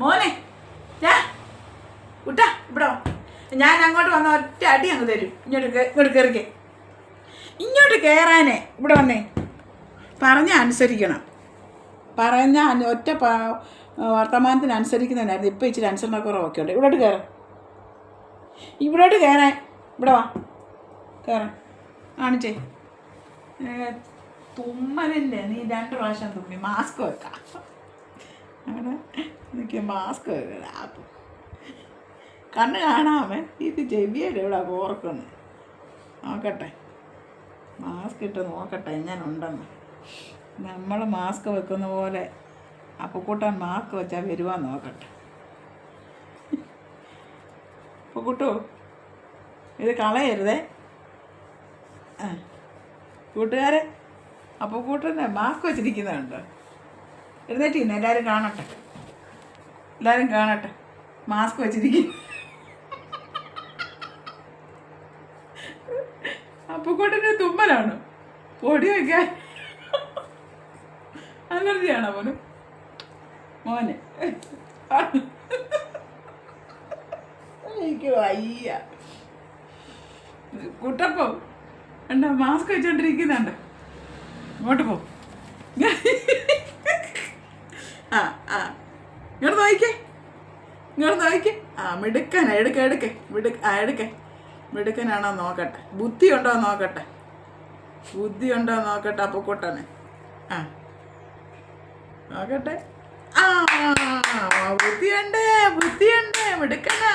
മോനെ ഞാ കുട്ടാ ഇവിടെ വാ. ഞാൻ അങ്ങോട്ട് വന്ന ഒറ്റ അടി അങ്ങ് തരും. ഇങ്ങോട്ട് കയറിക്കേ. ഇങ്ങോട്ട് കയറാനേ. ഇവിടെ വന്നേ. പറഞ്ഞാൽ അനുസരിക്കണം. പറഞ്ഞാൽ ഒറ്റ വർത്തമാനത്തിന് അനുസരിക്കുന്നതിനായിരുന്നു. ഇപ്പം ഇച്ചിരി അനുസരണക്കുറവൊക്കെ ഉണ്ട്. ഇവിടോട്ട് കയറാം. ഇവിടോട്ട് കയറാൻ. ഇവിടെ വാ. കയറാം. കാണിച്ചേ. തുമ്മലിൻ്റെ നീ 2 പ്രാവശ്യം തുമ്മി. മാസ്ക് വെക്കാം. അങ്ങനെ എനിക്ക് മാസ്ക് വെക്കാം. കണ്ണ് കാണാമേ. ഇത് ചെവിയല്ലേ ഇവിടെ കോർക്കുന്നു. നോക്കട്ടെ. മാസ്ക് ഇട്ട് നോക്കട്ടെ എങ്ങനെ ഉണ്ടെന്ന്. നമ്മൾ മാസ്ക് വെക്കുന്ന പോലെ അപ്പുക്കുട്ടൻ മാസ്ക് വെച്ചാൽ വരുവാൻ നോക്കട്ടെ. അപ്പുക്കുട്ടു ഇത് കളയരുതേ. കൂട്ടുകാരെ അപ്പുക്കുട്ടനെ മാസ്ക് വെച്ചിരിക്കുന്നുണ്ട്. എഴുന്നേറ്റിന്ന് എല്ലാവരും കാണട്ടെ. എല്ലാവരും കാണട്ടെ. മാസ്ക് വെച്ചിരിക്കുന്നു. അപ്പുക്കുട്ടൻ്റെ തുമ്മലാണ്. പൊടി വയ്ക്കാൻ അലർജിയാണോ മോന്? മോനെ എനിക്ക് വയ്യ. കുട്ടപ്പം എന്താ മാസ്ക് വെച്ചോണ്ടിരിക്കുന്നുണ്ട്. ഇങ്ങോട്ട് പോ. ഇങ്ങോട്ട് നോക്കിക്കേ. ഇങ്ങോട്ട് നോക്കിക്കേ. മിടുക്കനാ. എടുക്കേ. മിടുക്കനാണോ നോക്കട്ടെ. ബുദ്ധി ഉണ്ടോ നോക്കട്ടെ. അപ്പുക്കുട്ടനെ. നോക്കട്ടെ. ബുദ്ധിയുണ്ട്. മിടുക്കനാ.